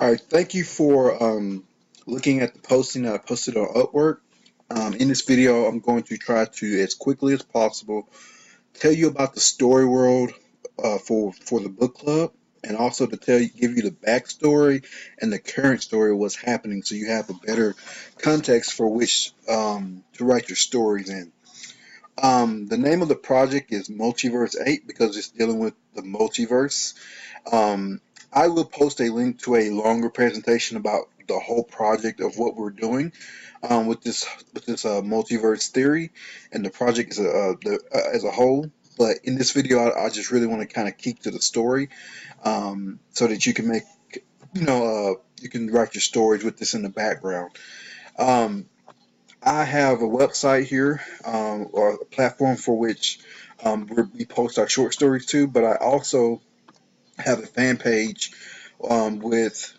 All right, thank you for looking at the posting that I posted on Upwork. In this video, I'm going to try to, as quickly as possible, tell you about the story world for the book club, and also to give you the backstory and the current story of what's happening, so you have a better context for which to write your stories in. The name of the project is Multiverse 8 because it's dealing with the multiverse. Um, I will post a link to a longer presentation about the whole project of what we're doing with this multiverse theory and the project as a whole. But in this video, I just really want to kind of keep to the story, so that you can make you can write your stories with this in the background. Um, I have a website here, or a platform for which we post our short stories to, but I also have a fan page with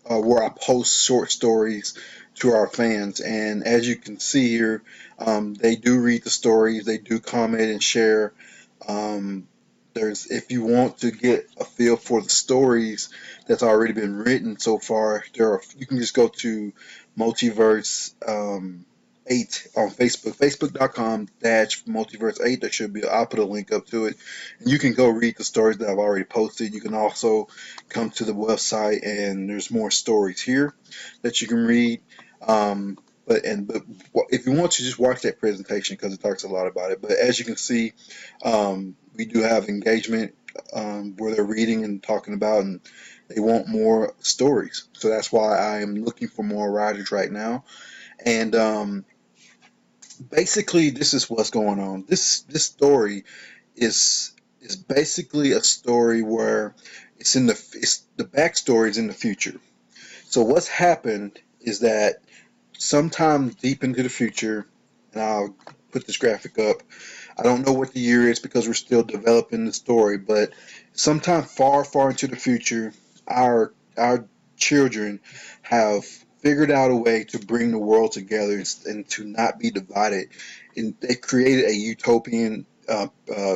where I post short stories to our fans. And as you can see here, they do read the stories, they do comment and share. Um, if you want to get a feel for the stories that's already been written so far, you can just go to Multiverse 8 on Facebook, facebook.com/multiverse8. There should be, I'll put a link up to it. And you can go read the stories that I've already posted. You can also come to the website, and there's more stories here that you can read. But if you want to, just watch that presentation because it talks a lot about it. But as you can see, we do have engagement where they're reading and talking about, and they want more stories. So that's why I am looking for more writers right now. And basically, this is what's going on. This story is basically a story where it's the backstory is in the future. So what's happened is that sometime deep into the future, and I'll put this graphic up. I don't know what the year is because we're still developing the story, but sometime far, far into the future, our children have figured out a way to bring the world together and to not be divided. And they created a utopian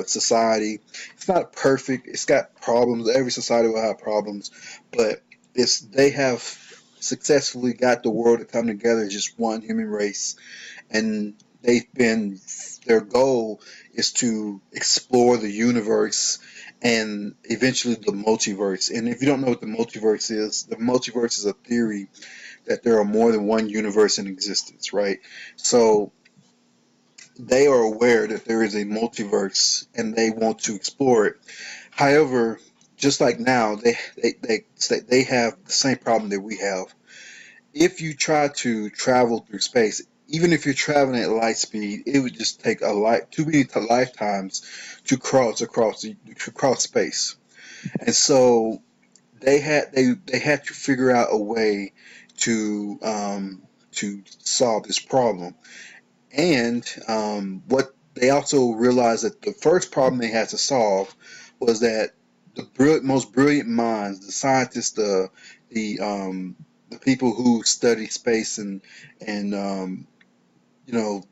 society. It's not perfect. It's got problems. Every society will have problems, but they have successfully got the world to come together as just one human race, and their goal is to explore the universe and eventually the multiverse. And if you don't know what the multiverse is a theory that there are more than one universe in existence, right? So they are aware that there is a multiverse and they want to explore it. However, just like now, they have the same problem that we have. If you try to travel through space, even if you're traveling at light speed, it would just take too many lifetimes to cross space. And so they had to figure out a way to solve this problem. And what they also realized that the first problem they had to solve was that most brilliant minds, the scientists, the people who study space and you know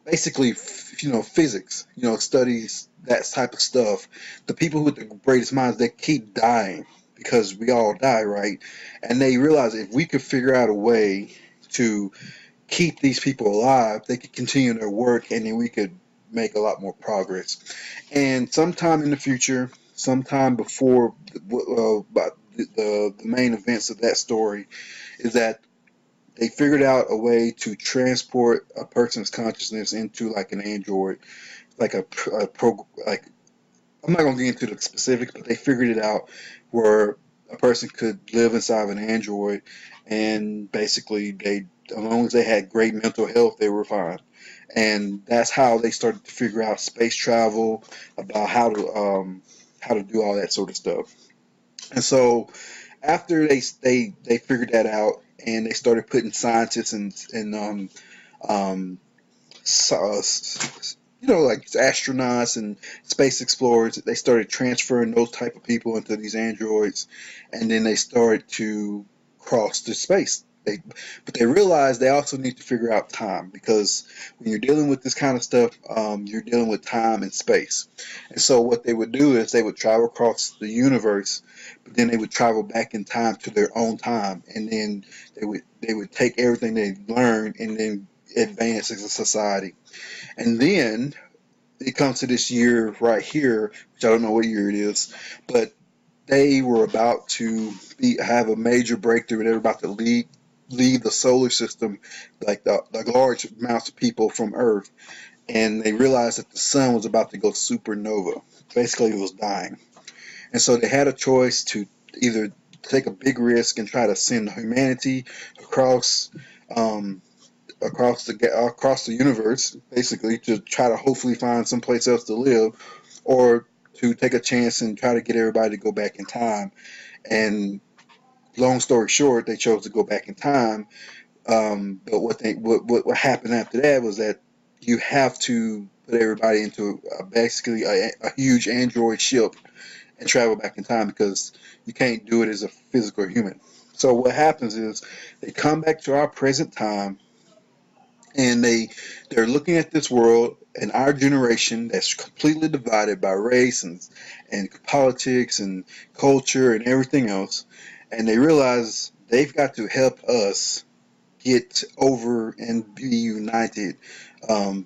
basically physics, studies that type of stuff. The people with the greatest minds, they keep dying because we all die, right? And they realize if we could figure out a way to keep these people alive, they could continue their work, and then we could make a lot more progress. And sometime in the future, sometime before the main events of that story, is that they figured out a way to transport a person's consciousness into like an android, like like I'm not gonna get into the specifics, but they figured it out where a person could live inside of an android, and basically as long as they had great mental health, they were fine. And that's how they started to figure out space travel, about how to do all that sort of stuff. And so after they figured that out, and they started putting scientists and so, like astronauts and space explorers, they started transferring those type of people into these androids, and then they started to cross the space. They, but they realize they also need to figure out time, because when you're dealing with this kind of stuff, you're dealing with time and space. And so what they would do is they would travel across the universe, but then they would travel back in time to their own time, and then they would take everything they learned and then advance as a society. And then it comes to this year right here, which I don't know what year it is, but they were about to have a major breakthrough, and they were about to leave the solar system, like large amounts of people from Earth, and they realized that the sun was about to go supernova. Basically, it was dying, and so they had a choice to either take a big risk and try to send humanity across. Across the universe, basically, to try to hopefully find someplace else to live, or to take a chance and try to get everybody to go back in time. And long story short, they chose to go back in time. But what happened after that was that you have to put everybody into basically a huge android ship and travel back in time, because you can't do it as a physical human. So what happens is they come back to our present time, and they're looking at this world and our generation that's completely divided by race and politics and culture and everything else, and they realize they've got to help us get over and be united, um,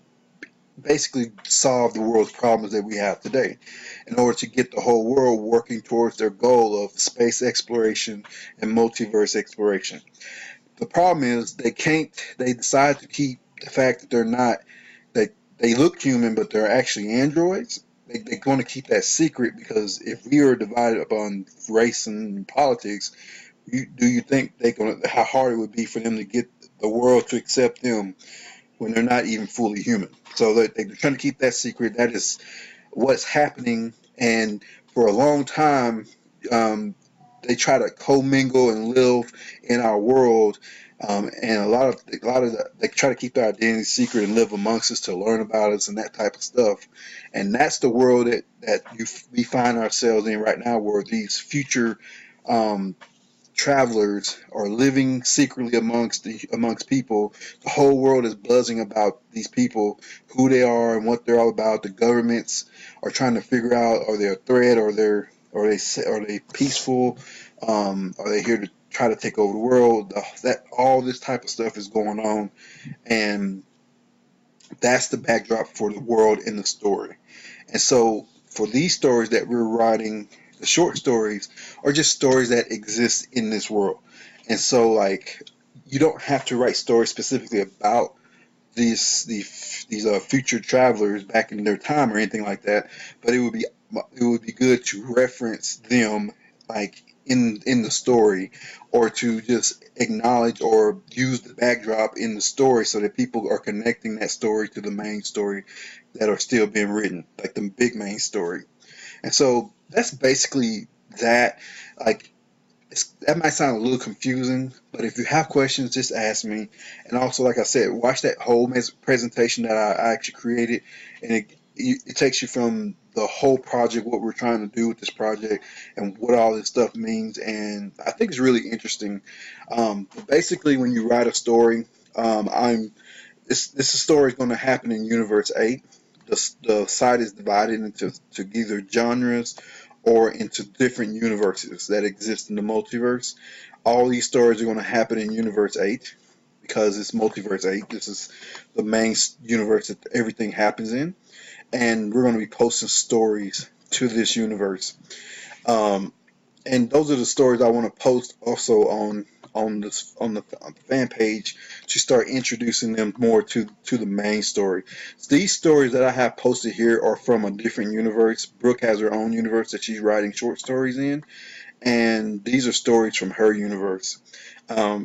basically solve the world's problems that we have today, in order to get the whole world working towards their goal of space exploration and multiverse exploration. The problem is they can't. They decide to keep the fact that they're not, that they look human, but they're actually androids. They want to keep that secret, because if we are divided upon race and politics, do you think how hard it would be for them to get the world to accept them when they're not even fully human? So they're trying to keep that secret. That is what's happening, and for a long time, um, they try to commingle and live in our world, and they try to keep their identity secret and live amongst us to learn about us and that type of stuff. And that's the world we find ourselves in right now, where these future um, travelers are living secretly amongst people. The whole world is buzzing about these people, who they are and what they're all about. The governments are trying to figure out, are they a threat, or are they peaceful? Are they here to try to take over the world? That all this type of stuff is going on, and that's the backdrop for the world in the story. And so for these stories that we're writing, the short stories are just stories that exist in this world. And so, like, you don't have to write stories specifically about these future travelers back in their time or anything like that, but it would be good to reference them, like, in the story, or to just acknowledge or use the backdrop in the story, so that people are connecting that story to the main story that are still being written, like the big main story. And so that's basically that. Like, that might sound a little confusing, but if you have questions, just ask me. And also, like I said, watch that whole presentation that I actually created, and it takes you from the whole project, what we're trying to do with this project, and what all this stuff means. And I think it's really interesting. But basically, when you write a story, I'm this story is going to happen in Universe 8. The site is divided into either genres or into different universes that exist in the multiverse. All these stories are going to happen in Universe 8, because it's Multiverse 8. This is the main universe that everything happens in. And we're going to be posting stories to this universe. Um, and those are the stories I want to post also on the fan page, to start introducing them more to the main story. So these stories that I have posted here are from a different universe. Brooke has her own universe that she's writing short stories in, and these are stories from her universe.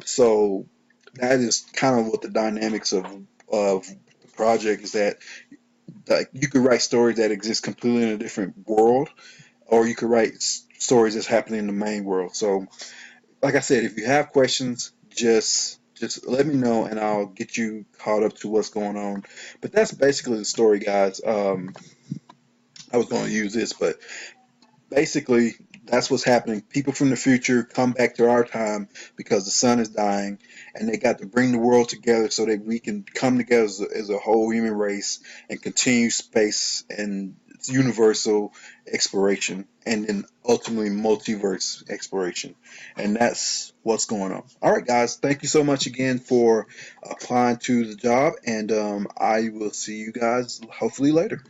So that is kind of what the dynamics of the project is, that like, you could write stories that exist completely in a different world, or you could write stories that's happening in the main world. So, like I said, if you have questions, just let me know, and I'll get you caught up to what's going on. But that's basically the story, guys. I was going to use this, but basically, That's what's happening. People from the future come back to our time because the sun is dying, and they got to bring the world together so that we can come together as a whole human race and continue space and universal exploration, and then ultimately multiverse exploration. And that's what's going on. All right, guys, thank you so much again for applying to the job, and I will see you guys hopefully later.